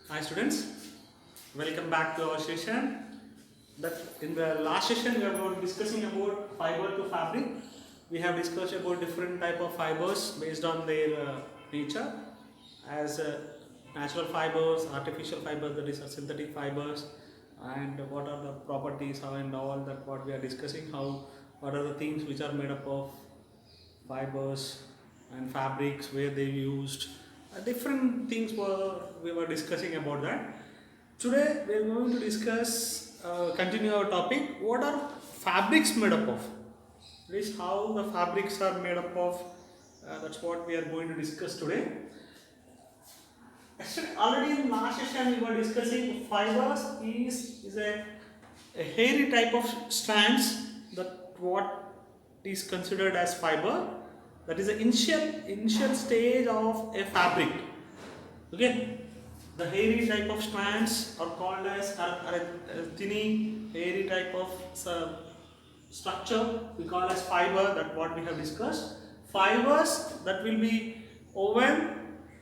Hi students, welcome back to our session. That in the last session we were discussing about fiber to fabric. We have discussed about different type of fibers based on their nature, as natural fibers, artificial fibers, that is synthetic fibers, and what are the properties, how and all that what we are discussing. How what are the things which are made up of fibers and fabrics, where they used different things were we were discussing about that. Today we are going to discuss continue our topic, what are fabrics made up of. This is how the fabrics are made up of. That's what we are going to discuss today. Actually, already in last session we were discussing fibers is a hairy type of strands, that what is considered as fiber, that is the initial stage of a fabric. Okay, the hairy type of strands are called as thinny hairy type of structure we call as fiber, that what we have discussed. Fibers that will be woven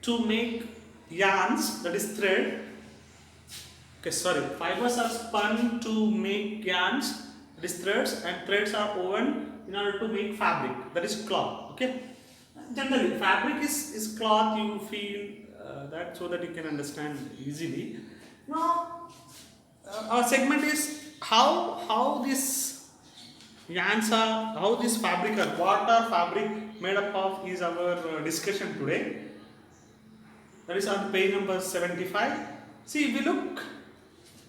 to make yarns, that is thread. Okay, sorry, fibers are spun to make yarns, that is threads, and threads are woven in order to make fabric, that is cloth. Okay, generally fabric is cloth, you feel that, so that you can understand easily. Now our segment is how this yarns are, how this fabric are, what are fabric made up of, is our discussion today. That is on page number 75. See, if we look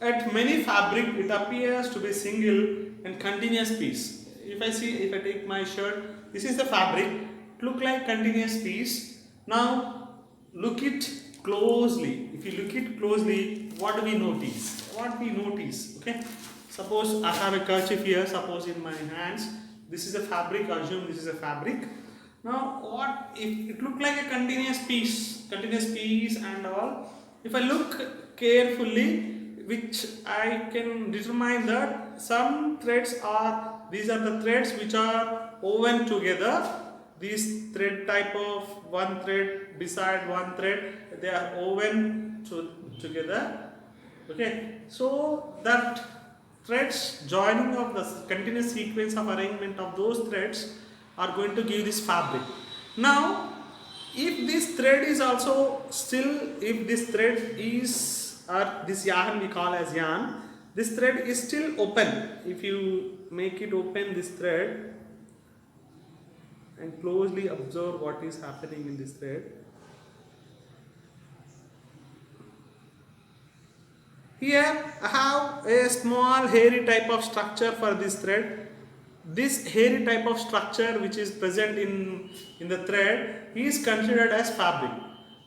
at many fabric, it appears to be single and continuous piece. If I take my shirt, this is the fabric, it look like continuous piece. Now look it closely. If you look it closely, what do we notice? What we notice? Okay, suppose I have a kerchief here, suppose in my hands, this is a fabric, assume this is a fabric. Now what if it look like a continuous piece and all. If I look carefully, which I can determine that some threads are, these are the threads which are woven together. This thread type of one thread beside one thread, they are woven together. Okay, so that threads joining of the continuous sequence of arrangement of those threads are going to give this fabric. Now if this thread is also still, if this thread is, or this yarn we call as yarn, this thread is still open. If you make it open, this thread, and closely observe what is happening in this thread. Here I have a small hairy type of structure for this thread. This hairy type of structure which is present in the thread is considered as fabric.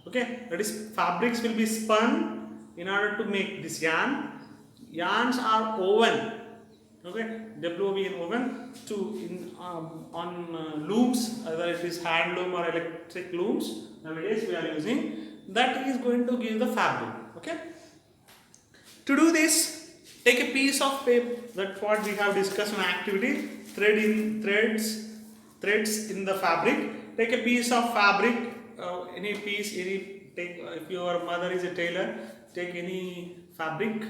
Okay, that is, fabrics will be spun in order to make this yarn. Yarns are woven. Okay, WOVN, woven to on looms, either it is hand loom or electric looms nowadays we are using. That is going to give the fabric. Okay. To do this, take a piece of paper, that's what we have discussed in activity, threads in the fabric. Take a piece of fabric, any piece, take, if your mother is a tailor, take any fabric.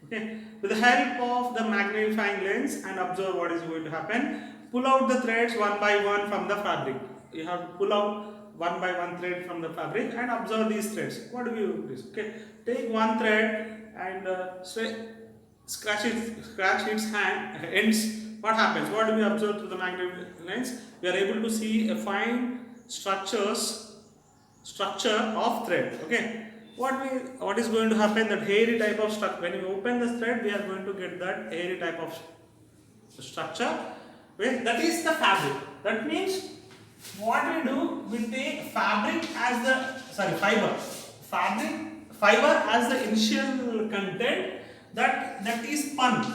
Okay, with the help of the magnifying lens, and observe what is going to happen. Pull out the threads one by one from the fabric. You have to pull out one by one thread from the fabric and observe these threads. What do you do? Okay, take one thread and scratch its ends. What happens? What do we observe through the magnifying lens? We are able to see a fine structure of thread. Okay, what is going to happen? That hairy type of structure, when you open the thread, we are going to get that hairy type of structure. That is the fabric. That means what we do, we take fabric as the fiber as the initial content, that is spun.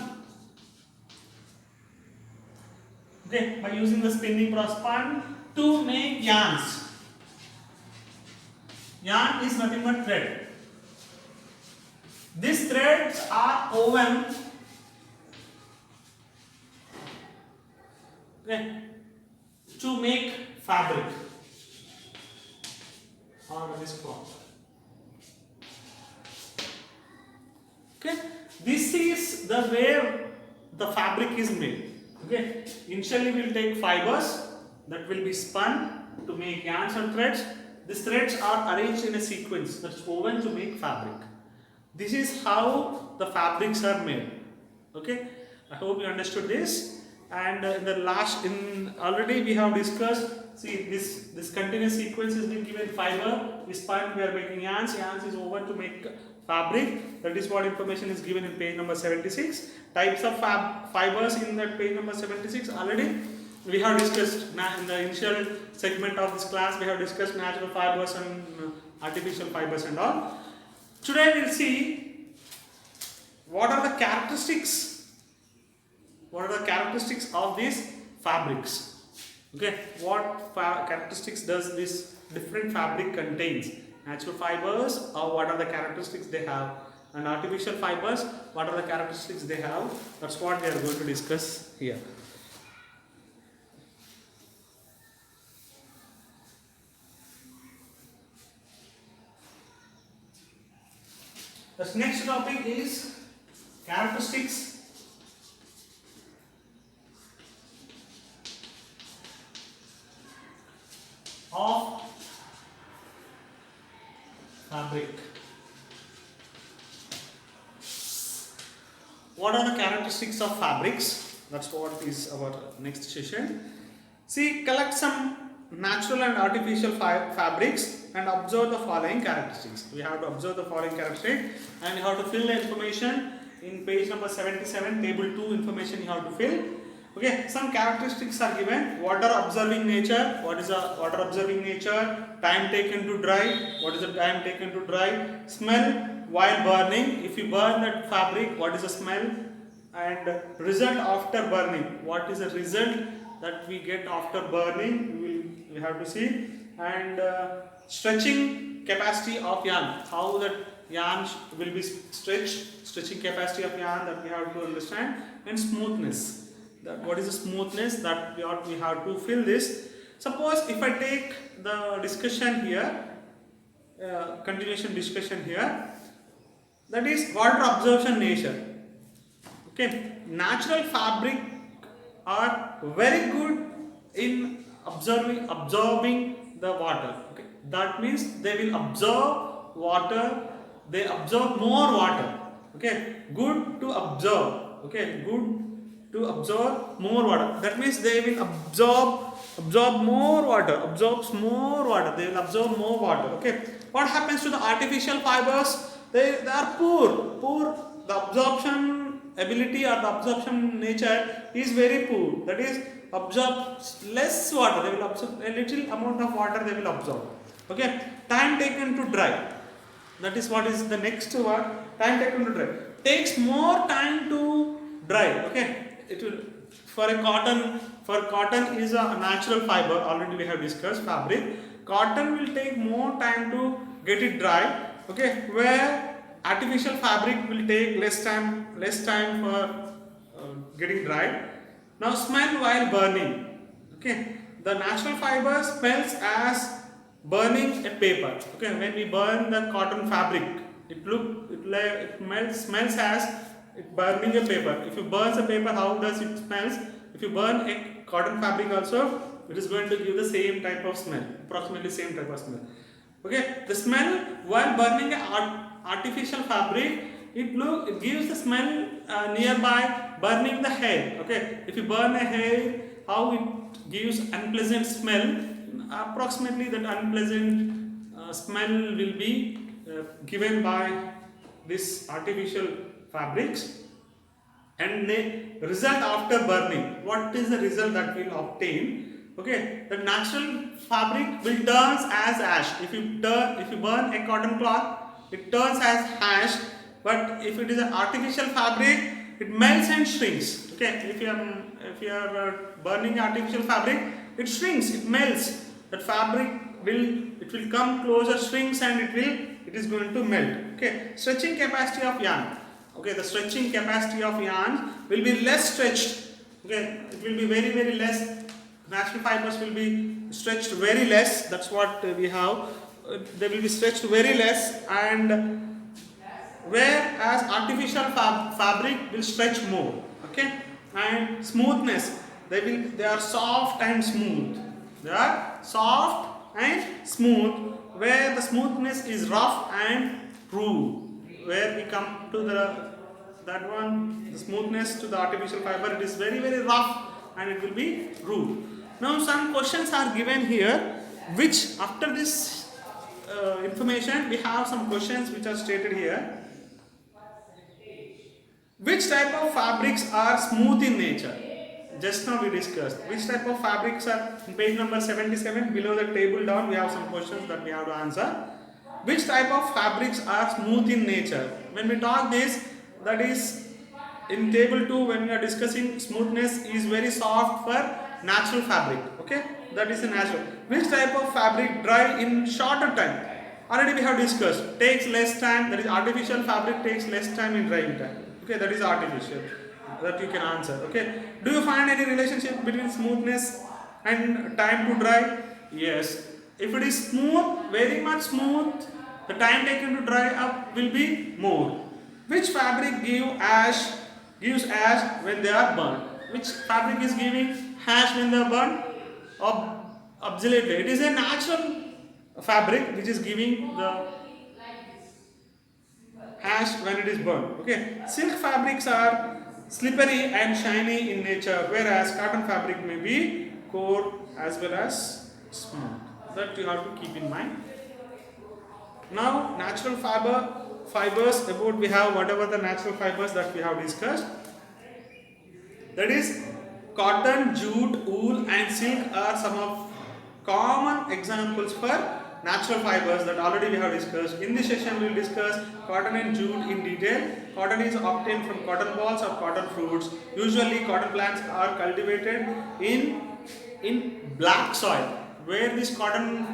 Okay, by using the spinning process, spun to make yarns. Yarn is nothing but thread. These threads are woven, okay, to make fabric on this cloth. Okay, this is the way the fabric is made. Okay, initially we will take fibers that will be spun to make yarns or threads. These threads are arranged in a sequence that's woven to make fabric. This is how the fabrics are made. Okay, I hope you understood this. And in the last, in already we have discussed. See, this continuous sequence has been given fiber. We spun, we are making yarns. Yarns is woven to make fabric. That is what information is given in page number 76. Types of fibers in that page number 76 already we have discussed in the initial segment of this class. We have discussed natural fibers and artificial fibers and all. Today we will see what are the characteristics. What are the characteristics of these fabrics? Okay, what characteristics does this different fabric contains? Natural fibers, or what are the characteristics they have? And artificial fibers, what are the characteristics they have? That's what we are going to discuss here. The next topic is characteristics of fabric. What are the characteristics of fabrics? That's what is our next session. See, collect some natural and artificial fabrics and observe the following characteristics. We have to observe the following characteristics and you have to fill the information in page number 77, table 2 information you have to fill. Okay, some characteristics are given. Water observing nature. What is a water observing nature? Time taken to dry. What is the time taken to dry? Smell while burning. If you burn that fabric, what is the smell? And result after burning. What is the result that we get after burning? We have to see. And stretching capacity of yarn. How that yarn will be stretched. Stretching capacity of yarn, that we have to understand. And smoothness. That what is the smoothness, that we have to fill this. Suppose if I take the discussion here, continuation discussion here, that is water absorption nature. Okay, natural fabric are very good in absorbing the water. Okay, that means they will absorb water. They absorb more water. Okay, good to absorb. Okay, good to absorb more water. That means they will absorb more water. Absorbs more water. They will absorb more water. Okay. What happens to the artificial fibers? They are poor. The absorption ability or the absorption nature is very poor. That is, absorb less water. They will absorb a little amount of water. They will absorb. Okay. Time taken to dry. That is what is the next word. Time taken to dry. Takes more time to dry. Okay. It will for cotton is a natural fiber. Already we have discussed fabric. Cotton will take more time to get it dry. Okay, where artificial fabric will take less time for getting dried. Now smell while burning. Okay, the natural fiber smells as burning a paper. Okay, when we burn the cotton fabric, it smells as burning a paper. If you burn a paper, how does it smells? If you burn a cotton fabric also, it is going to give the same type of smell, approximately same type of smell. Okay, the smell while burning an artificial fabric, it gives the smell nearby burning the hair. Okay, if you burn a hair, how it gives unpleasant smell? Approximately that unpleasant smell will be given by this artificial fabrics. And the result after burning, what is the result that we will obtain? Okay, the natural fabric will turn as ash. If you burn a cotton cloth, it turns as ash. But if it is an artificial fabric, it melts and shrinks. Okay, if you are burning artificial fabric, it shrinks, it melts. That fabric will come closer, shrinks, and it is going to melt. Okay, stretching capacity of yarn. Okay, the stretching capacity of yarn will be less stretched. Okay, it will be very less. Natural fibers will be stretched very less. That's what we have. They will be stretched very less, and whereas artificial fabric will stretch more. Okay, and smoothness, they are soft and smooth. They are soft and smooth, where the smoothness is rough and rude. Where we come to that one, the smoothness to the artificial fiber, it is very very rough and it will be rude. Now some questions are given here, which after this information we have some questions which are stated here. Which type of fabrics are smooth in nature? Just now we discussed. Which type of fabrics are in page number 77, below the table down we have some questions that we have to answer. Which type of fabrics are smooth in nature? When we talk this, that is in table 2, when we are discussing smoothness is very soft for natural fabric. Okay, that is a natural. Which type of fabric dry in shorter time? Already we have discussed. Takes less time, that is artificial fabric takes less time in drying time. Okay, that is artificial. That you can answer. Okay, do you find any relationship between smoothness and time to dry? Yes. If it is smooth, very much smooth, the time taken to dry up will be more. Which fabric gives ash when they are burnt? Which fabric is giving ash when they are burnt? Absolutely, it is a natural fabric which is giving the ash when it is burnt. Okay, silk fabrics are slippery and shiny in nature, whereas cotton fabric may be coarse as well as smooth. That you have to keep in mind. Now natural fibers, about we have whatever the natural fibers that we have discussed, that is cotton, jute, wool and silk are some of common examples for natural fibers that already we have discussed. In this session we will discuss cotton and jute in detail. Cotton is obtained from cotton balls or cotton fruits. Usually cotton plants are cultivated in black soil, where this cotton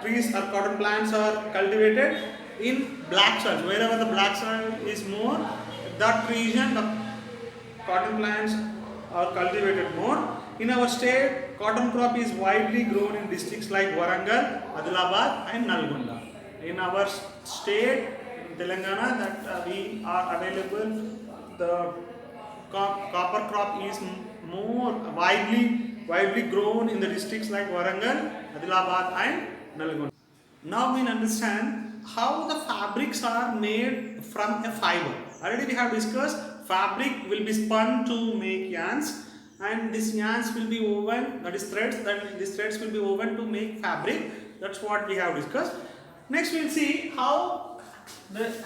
trees or cotton plants are cultivated in black soil. Wherever the black soil is more, that region the cotton plants are cultivated more. In our state, cotton crop is widely grown in districts like Warangal, Adilabad and Nalgonda. In our state, Telangana, that we are available, the copper crop is more widely grown in the districts like Warangal, Adilabad and Nalgonda. Now we understand how the fabrics are made from a fiber. Already we have discussed fabric will be spun to make yarns, and these yarns will be woven, that is threads, that these threads will be woven to make fabric. That's what we have discussed. Next we will see how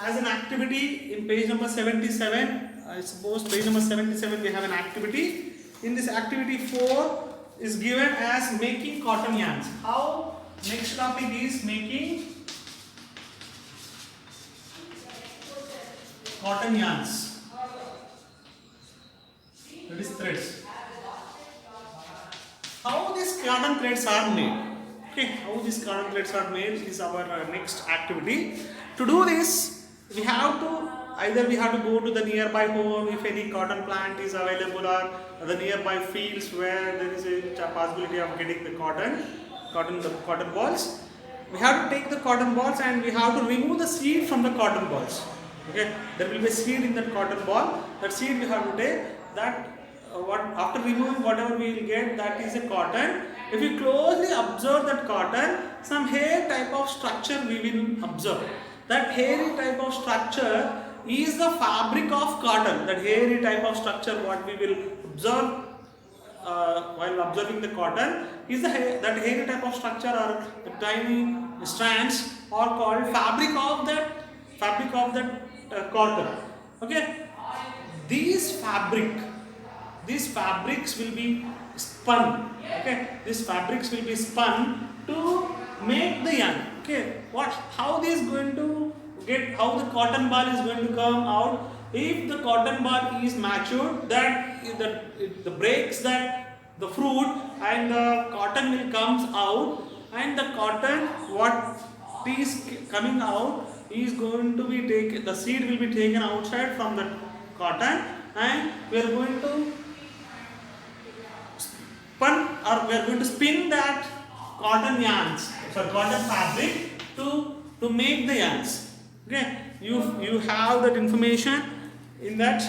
as an activity in page number 77, I suppose page number 77 we have an activity. In this activity 4 is given as making cotton yarns. How? Next topic is making cotton yarns, that is threads. How these cotton threads are made? Okay, how these cotton threads are made is our next activity. To do this, we have to go to the nearby home if any cotton plant is available, or the nearby fields where there is a possibility of getting the cotton balls. We have to take the cotton balls and we have to remove the seed from the cotton balls. Okay, there will be a seed in that cotton ball. That seed we have to take. That after removing whatever we will get, that is a cotton. If you closely observe that cotton, some hair type of structure we will observe. That hairy type of structure is the fabric of cotton. That hairy type of structure what we will observe while observing the cotton is that hairy type of structure, or the tiny strands are called fabric of that cotton. Okay, these fabrics will be spun. Okay, these fabrics will be spun to make the yarn. Okay, how this going to get, how the cotton ball is going to come out? If the cotton ball is matured, that the breaks that the fruit and the cotton will comes out, and the cotton what is coming out is going to be taken, the seed will be taken outside from the cotton, and we are going to spin that cotton yarns, cotton fabric to to make the yarns. Okay, you have that information in that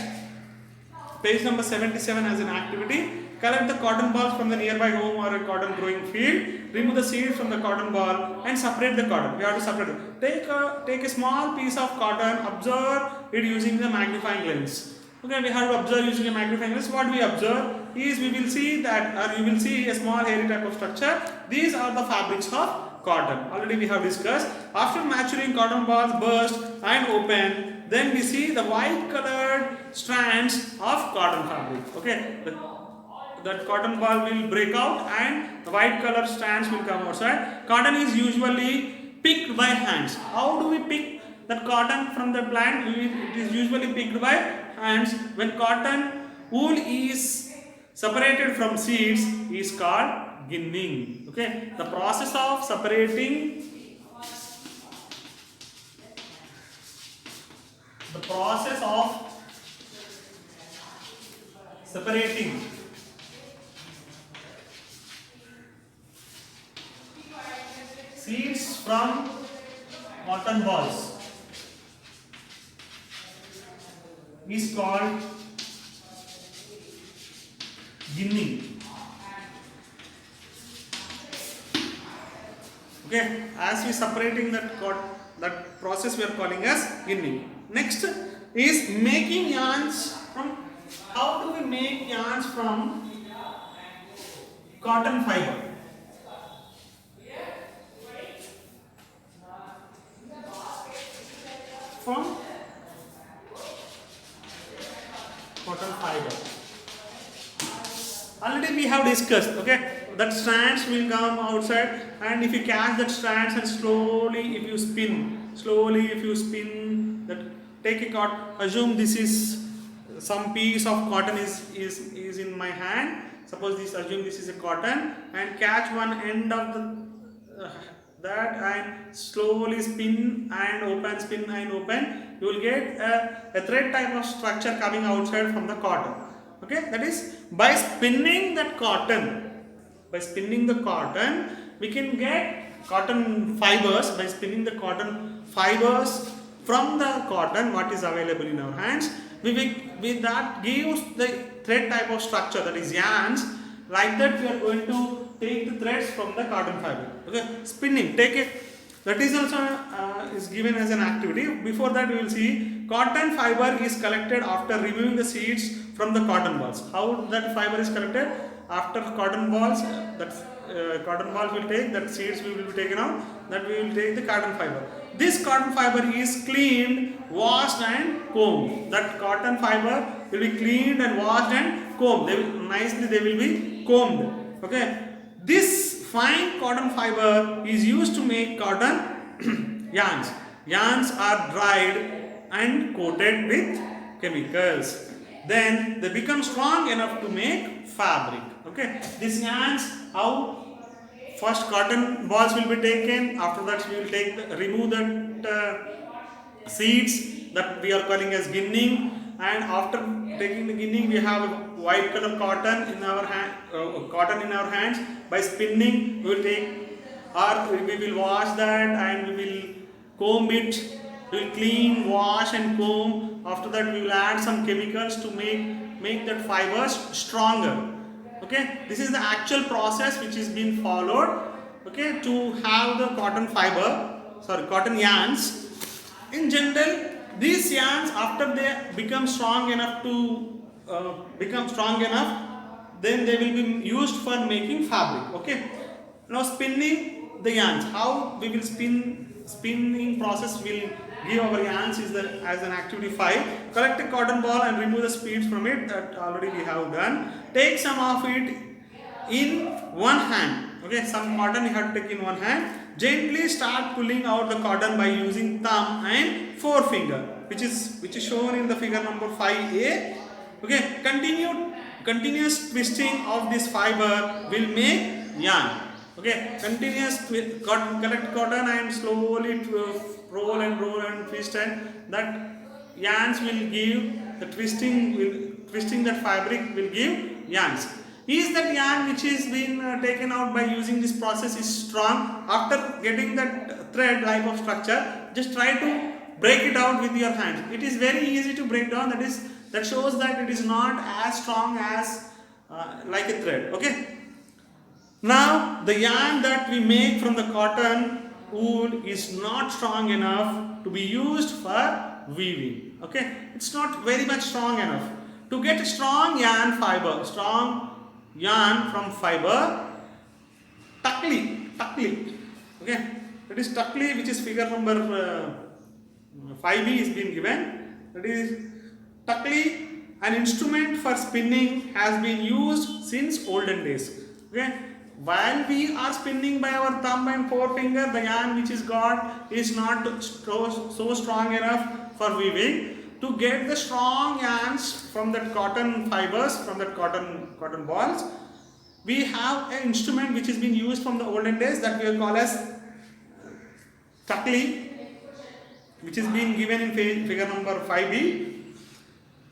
page number 77 as an activity. Collect the cotton balls from the nearby home or a cotton growing field. Remove the seeds from the cotton ball and separate the cotton. We have to separate it. Take a small piece of cotton. Observe it using the magnifying lens. Okay, we have to observe using a magnifying lens. What we observe is we will see that, or you will see a small hairy type of structure. These are the fabrics of cotton. Already we have discussed. After maturing, cotton balls burst and open. Then we see the white colored strands of cotton fabric. Okay, that cotton ball will break out and the white colored strands will come outside. Cotton is usually picked by hands. How do we pick that cotton from the plant? It is usually picked by hands. When cotton wool is separated from seeds is called ginning. Okay, the process of separating seeds from cotton balls is called ginning. Okay, as we separating that process we are calling as ginning. Next is making yarns from. How do we make yarns from cotton fiber? From cotton fiber. Already we have discussed, okay, that strands will come outside, and if you catch that strands and slowly if you spin that, take a cotton, assume this is some piece of cotton is in my hand. Suppose assume this is a cotton, and catch one end of the that and slowly spin and open, you will get a thread type of structure coming outside from the cotton. Okay, that is by spinning that cotton. By spinning the cotton, we can get cotton fibers. By spinning the cotton fibers from the cotton, what is available in our hands, we that gives the thread type of structure, that is yarns. Like that, we are going to take the threads from the cotton fiber. Okay, spinning. Take it. That is also is given as an activity. Before that, we will see cotton fiber is collected after removing the seeds from the cotton balls. How that fiber is collected? After cotton balls, cotton balls will take, that seeds will be taken out, that we will take the cotton fiber. This cotton fiber is cleaned, washed and combed. That cotton fiber will be cleaned and washed and combed. They will be combed. Okay. This fine cotton fiber is used to make cotton yarns. Yarns are dried and coated with chemicals. Then they become strong enough to make fabric. Okay, these yarns, how first cotton balls will be taken. After that, we will remove that seeds that we are calling as ginning. And after taking the ginning, we have a white color cotton in our hands. By spinning, we will take, or we will wash that and we will comb it. We will clean, wash and comb. After that, we will add some chemicals to make that fibers stronger. Okay, this is the actual process which is being followed. Okay, to have the cotton yarns. In general, these yarns, after they become strong enough, then they will be used for making fabric. Okay, now spinning the yarns. How we will spinning process will give our yarns is as an activity 5. Collect a cotton ball and remove the seeds from it. That already we have done. Take some of it in one hand. Okay, some cotton you have to take in one hand. Gently start pulling out the cotton by using thumb and forefinger, which is shown in the figure number 5a. Okay, continuous twisting of this fiber will make yarn. Okay, collect cotton and slowly roll and twist, and that yarns will give the twisting that fabric will give yarns. Is that yarn which is been taken out by using this process is strong? After getting that thread type of structure, just try to break it out with your hands. It is very easy to break down. That shows that it is not as strong as like a thread. Okay. Now the yarn that we make from the cotton wool is not strong enough to be used for weaving. Okay, it's not very much strong enough. To get strong yarn from fiber, Takli. Okay, that is Takli, which is figure number 5b is being given. That is Takli, an instrument for spinning, has been used since olden days. Okay, while we are spinning by our thumb and forefinger, the yarn which is got is not so strong enough for weaving. To get the strong yarns from that cotton fibers, from that cotton balls, we have an instrument which has been used from the olden days that we call as Takli, which is being given in figure number 5b.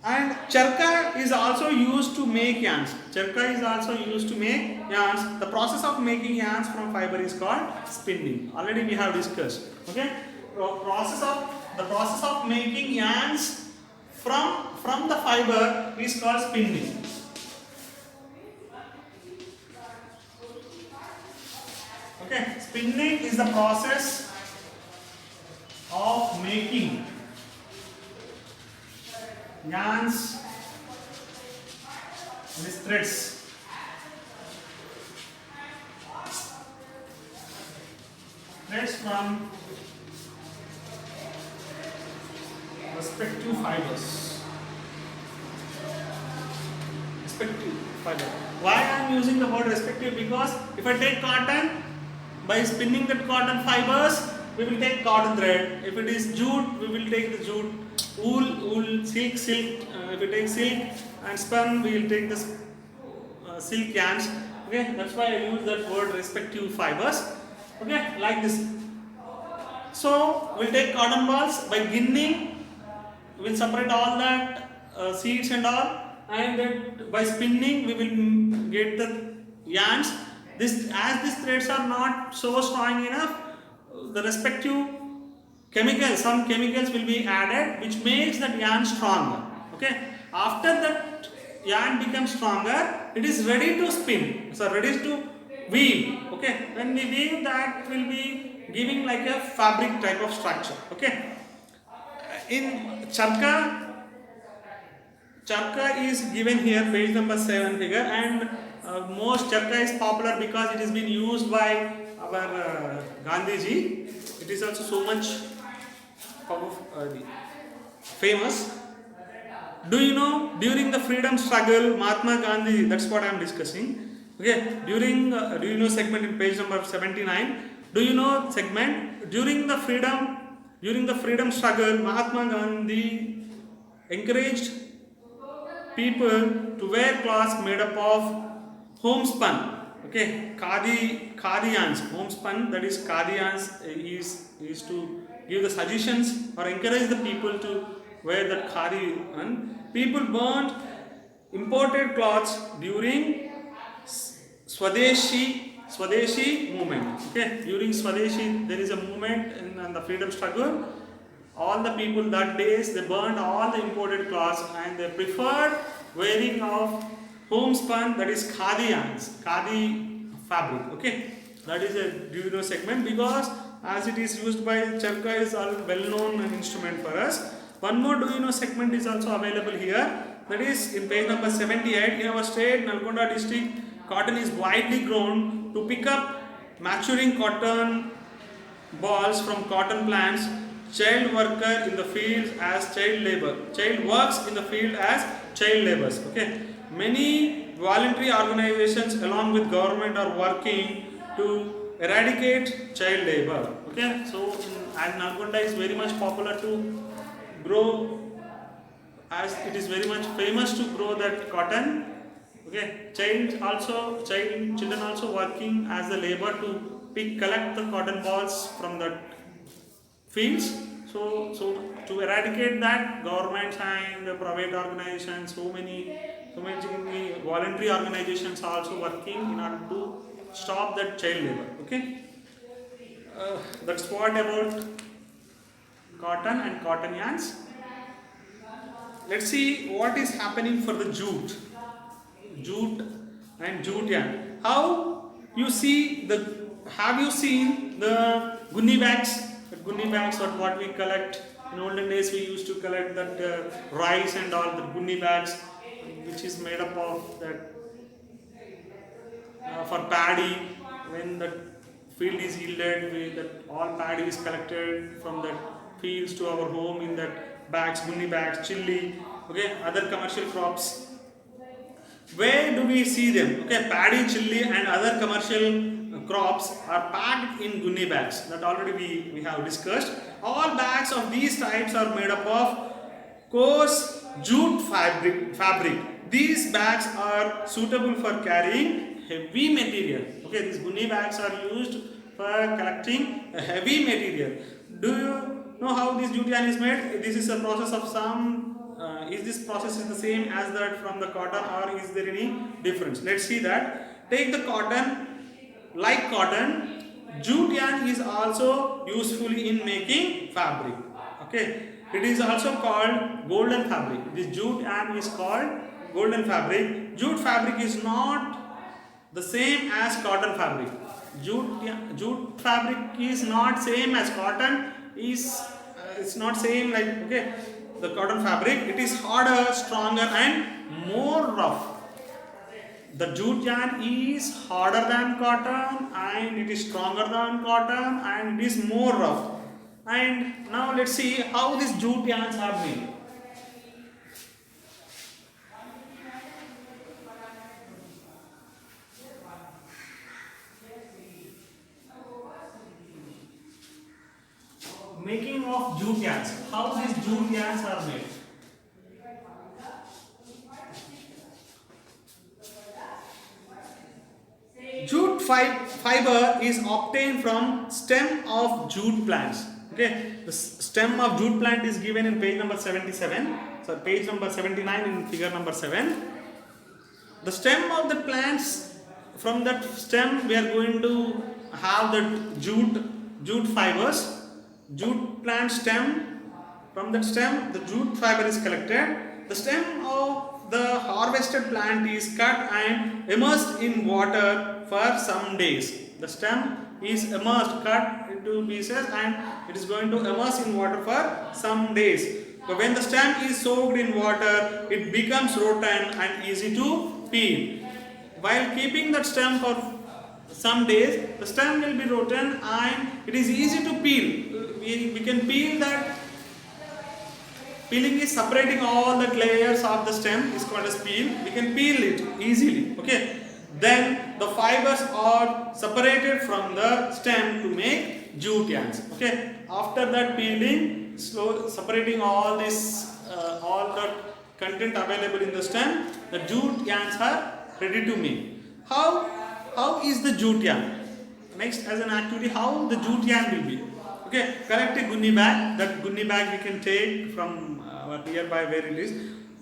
And charka is also used to make yarns. Charka is also used to make yarns. The process of making yarns from fiber is called spinning. Already we have discussed. Okay. The process of making yarns from the fiber is called spinning. Okay. Spinning is the process of making yarns with threads. Threads from respective fibers. Respective fiber. Why I am using the word respective? Because if I take cotton, by spinning that cotton fibers, we will take cotton thread. If it is jute, we will take the jute. Wool, silk. If we take silk and spun, we will take this silk yarns. Okay, that's why I use that word respective fibers. Okay, like this. So we'll take cotton balls by ginning. We'll separate all that seeds and all, and then by spinning we will get the yarns. As these threads are not so strong enough, the respective some chemicals will be added which makes that yarn stronger. Okay, after that yarn becomes stronger, it is ready to spin, so ready to weave. Okay, when we weave, that will be giving like a fabric type of structure. Okay, in charka is given here, page number 7 figure, and most charka is popular because it has been used by our Gandhiji. It is also so much famous. Do you know, during the freedom struggle, Mahatma Gandhi, that's what I am discussing. Okay, do you know segment in page number 79? Do you know segment? During the freedom struggle, Mahatma Gandhi encouraged people to wear clothes made up of homespun. Okay, khadi yarns, homespun, that is khadi yarns, is to give the suggestions or encourage the people to wear that khadi. And people burnt imported cloths during Swadeshi movement. Okay, during Swadeshi there is a movement in the freedom struggle. All the people that days they burned all the imported cloths and they preferred wearing of homespun, that is khadi yarns, khadi fabric. Okay, that is a segment because as it is used by charka is a well known instrument for us. One more segment is also available here, that is in page number 78. In our state, Nalgonda district, cotton is widely grown. To pick up maturing cotton balls from cotton plants, child worker in the fields as child labor. Child works in the field as child laborers. Okay, many voluntary organizations along with government are working to eradicate child labor. Okay, so and Nalgonda is very much popular to grow, as it is very much famous to grow that cotton. Okay, children also working as a labor to collect the cotton balls from the fields. So to eradicate that, governments and private organizations, so many So many voluntary organizations are also working in order to stop that child labor. Okay, that's what about cotton and cotton yarns. Let's see what is happening for the jute and jute yarn. How you see the? Have you seen the gunny bags? The gunny bags are what we collect. In olden days, we used to collect that rice and all the gunny bags, which is made up of that for paddy. When the field is yielded, that all paddy is collected from the fields to our home in that bags, gunny bags, chili, okay, other commercial crops. Where do we see them? Okay, paddy, chili, and other commercial crops are packed in gunny bags. That already we have discussed. All bags of these types are made up of coarse jute fabric. These bags are suitable for carrying heavy material. Okay, these gunny bags are used for collecting a heavy material. Do you know how this jute yarn is made? This is a process of some. Is this process is the same as that from the cotton, or is there any difference? Let's see that. Take the cotton. Like cotton, jute yarn is also useful in making fabric. Okay, it is also called golden fabric. This jute yarn is called golden fabric. Jute fabric is not the same as cotton fabric. Jute fabric is not same as cotton. It's not same like, okay, the cotton fabric. It is harder, stronger, and more rough. The jute yarn is harder than cotton, and it is stronger than cotton, and it is more rough. And now let's see how these jute yarns are made. Making of jute yarns. How these jute yarns are made? Jute fiber is obtained from stem of jute plants. Okay, the stem of jute plant is given in page number 77. So page number 79 in figure number 7. The stem of the plants, from that stem we are going to have the jute fibers. Jute plant stem, from that stem the jute fiber is collected. The stem of the harvested plant is cut and immersed in water for some days. The stem is immersed, cut into pieces, and it is going to immerse in water for some days. So when the stem is soaked in water, it becomes rotten and easy to peel. While keeping that stem for some days, the stem will be rotten and it is easy to peel. We can peel that. Peeling is separating all the layers of the stem is called as peel. We can peel it easily. Okay. Then the fibers are separated from the stem to make jute yarns. Okay. After that peeling, separating all this, all the content available in the stem, the jute yarns are ready to make. How is the jute yarn? Next, as an activity, how the jute yarn will be. Okay, collect a gunny bag. That gunny bag we can take from nearby where it is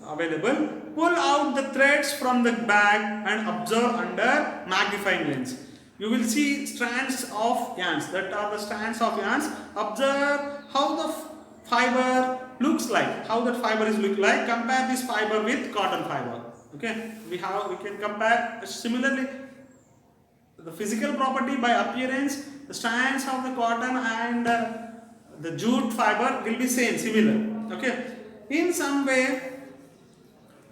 available. Pull out the threads from the bag and observe under magnifying lens. You will see strands of yarns. That are the strands of yarns. Observe how the fiber looks like. How that fiber is look like. Compare this fiber with cotton fiber. Okay, we can compare similarly. The physical property by appearance, the strands of the cotton and the jute fiber will be similar. Okay, in some way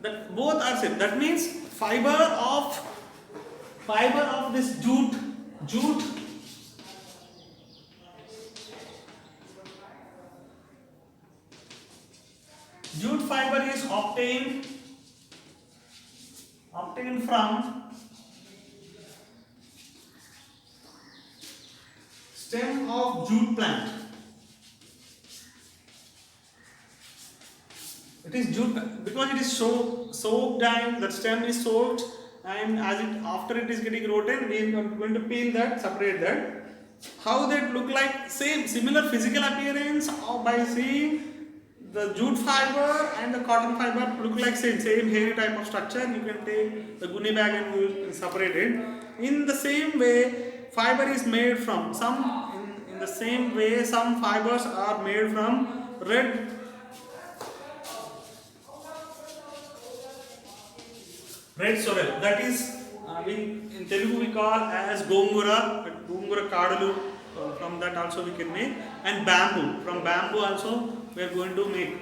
that both are same. That means fiber of this jute fiber is obtained from stem of jute plant. It is jute because it is soaked and the stem is soaked, and after it is getting rotten, we are going to peel that, separate that. How that look like? Similar physical appearance, or by seeing the jute fiber and the cotton fiber look like same hairy type of structure. You can take the gunny bag and you separate it. In the same way, fiber is made from in the same way some fibers are made from red sorrel. That is in Telugu we call as gongura kadalu. From that also we can make, and bamboo. From bamboo also we are going to make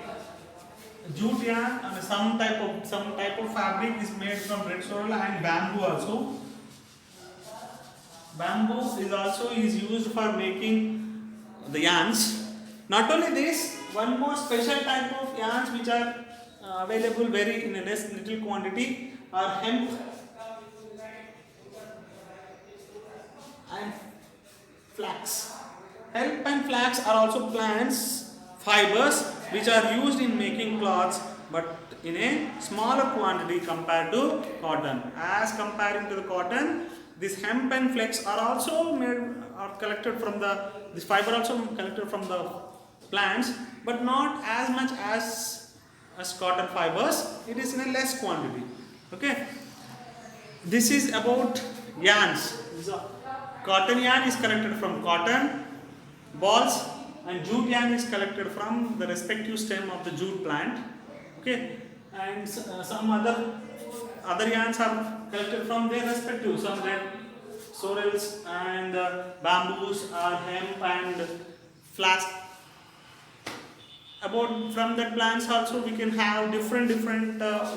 jute yarn, and some type of fabric is made from red sorrel and bamboo also. Bamboo is used for making the yarns. Not only this, one more special type of yarns which are available very in a little quantity are hemp and flax. Hemp and flax are also plants fibers which are used in making cloths, but in a smaller quantity compared to cotton. As comparing to the cotton, this hemp and flax are also collected from this fiber also collected from the plants, but not as much as cotton fibers. It is in a less quantity. Okay. This is about yarns. Cotton yarn is collected from cotton balls, and jute yarn is collected from the respective stem of the jute plant. Okay, and some other yarns are collected from their respective, some red sorrels and bamboos or hemp and flax. About from that plants also we can have different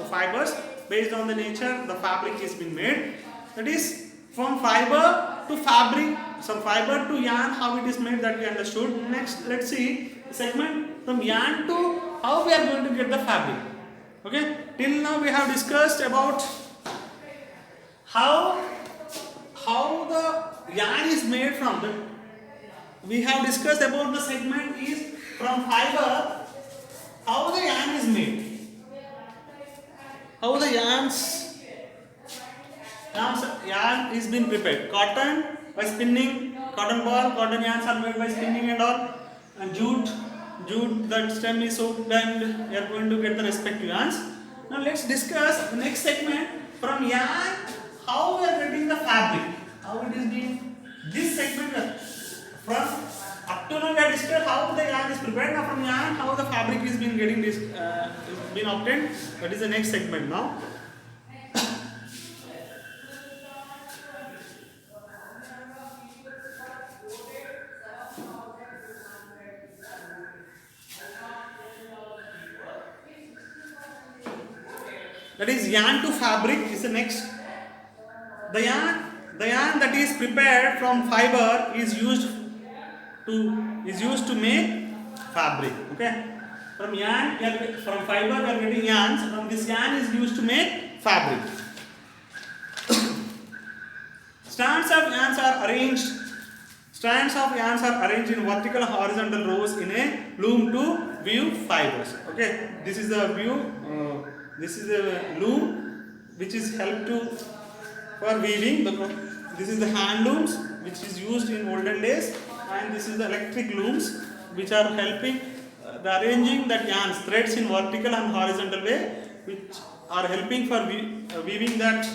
fibers. Based on the nature, the fabric is been made. That is, from fiber to fabric, some fiber to yarn, how it is made, that we understood. Next, let's see the segment from yarn to how we are going to get the fabric. Okay, till now we have discussed about how the yarn is made from the. We have discussed about the segment is from fiber, how the yarn is made, how the yarn is been prepared. Cotton by spinning, cotton ball, cotton yarns are made by spinning and all, and jute that stem is soaked and we are going to get the respective yarns. Now let's discuss the next segment from yarn, how we are getting the fabric, how it is being, this segment from up to now we have discussed how the yarn is prepared. Now from yarn, how the fabric is been getting this been obtained. That is the next segment now. That is yarn to fabric is the next. The yarn that is prepared from fiber is used to make fabric. Okay. From fiber we are getting yarns. From this yarn is used to make fabric. Strands of yarns are arranged in vertical and horizontal rows in a loom to weave fibers. Okay. This is the view. This is the loom which is helped for weaving. This is the hand looms which is used in olden days, and this is the electric looms which are helping the arranging that yarns, threads in vertical and horizontal way, which are helping for weaving that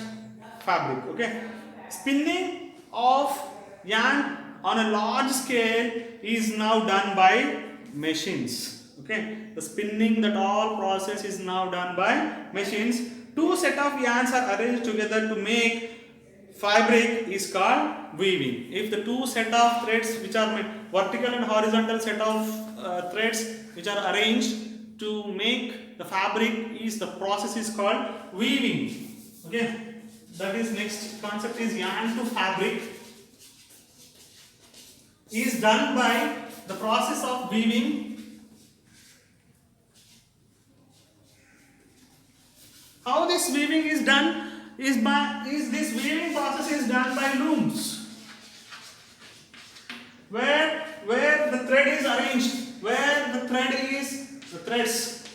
fabric. Okay, spinning of yarn on a large scale is now done by machines. Okay, the spinning, that all process is now done by machines. Two set of yarns are arranged together to make fabric is called weaving. If the two set of threads which are vertical and horizontal set of threads which are arranged to make the fabric, the process is called weaving. Okay, that is next concept is yarn to fabric is done by the process of weaving. How this weaving is done this weaving process is done by looms, where the thread is arranged, where the threads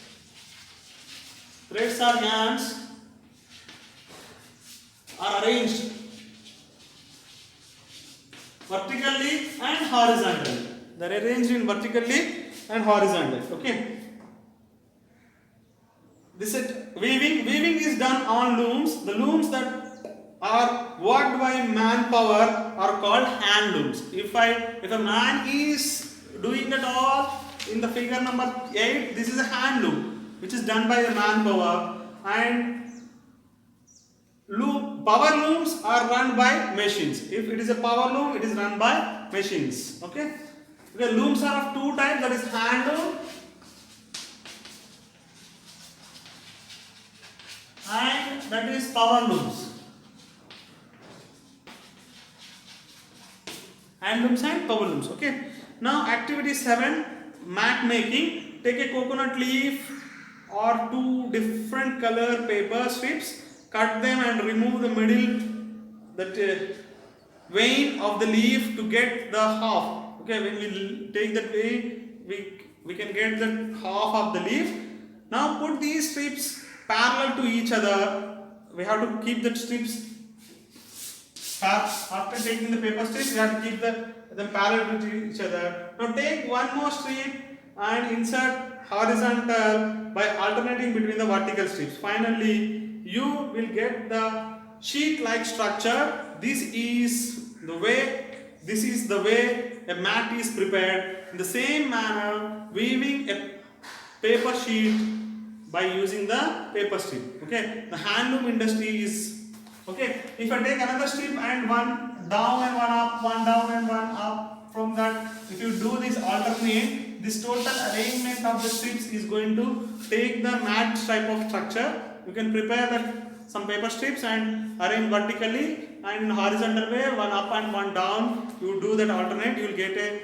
or yarns are arranged vertically and horizontally. They are arranged in vertically and horizontally. Okay. this is weaving. Weaving is done on looms. The looms that are worked by manpower are called hand looms. If a man is doing that all in the figure number 8, this is a hand loom which is done by the manpower, and power looms are run by machines. If it is a power loom, it is run by machines. Okay. Okay, looms are of two types, that is hand loom and that is power looms. Hand looms and power looms. Okay. Now activity 7, mat making. Take a coconut leaf or two different color paper strips, cut them and remove the middle vein of the leaf to get the half. Okay, when we take that vein, we can get the half of the leaf. Now put these strips parallel to each other. We have to keep the strips after taking the paper strips. We have to keep them parallel to each other. Now take one more strip and insert horizontal by alternating between the vertical strips. Finally, you will get the sheet-like structure. This is the way a mat is prepared. In the same manner, weaving a paper sheet by using the paper strip. Okay, the handloom industry is okay. If I take another strip and one down and one up, one down and one up, from that, if you do this alternate, this total arrangement of the strips is going to take the mat type of structure. You can prepare that some paper strips and arrange vertically and in horizontal way, one up and one down. You do that alternate, you will get a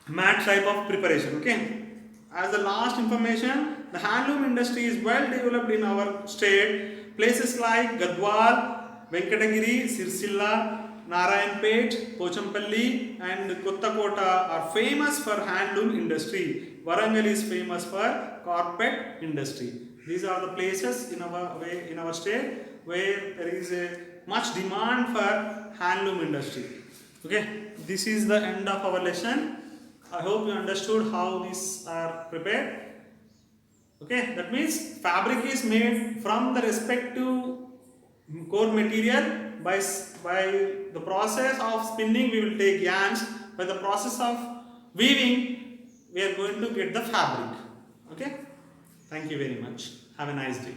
mat type of preparation. Okay. As the last information, the handloom industry is well developed in our state. Places like Gadwal, Venkatagiri, Sirsilla, Narayanpet, Pochampalli and Kottakota are famous for handloom industry. Warangal is famous for carpet industry. These are the places in our state where there is a much demand for handloom industry. Okay, this is the end of our lesson. I hope you understood how these are prepared. Okay, that means fabric is made from the respective core material. By the process of spinning, we will take yarns. By the process of weaving, we are going to get the fabric. Okay, thank you very much. Have a nice day.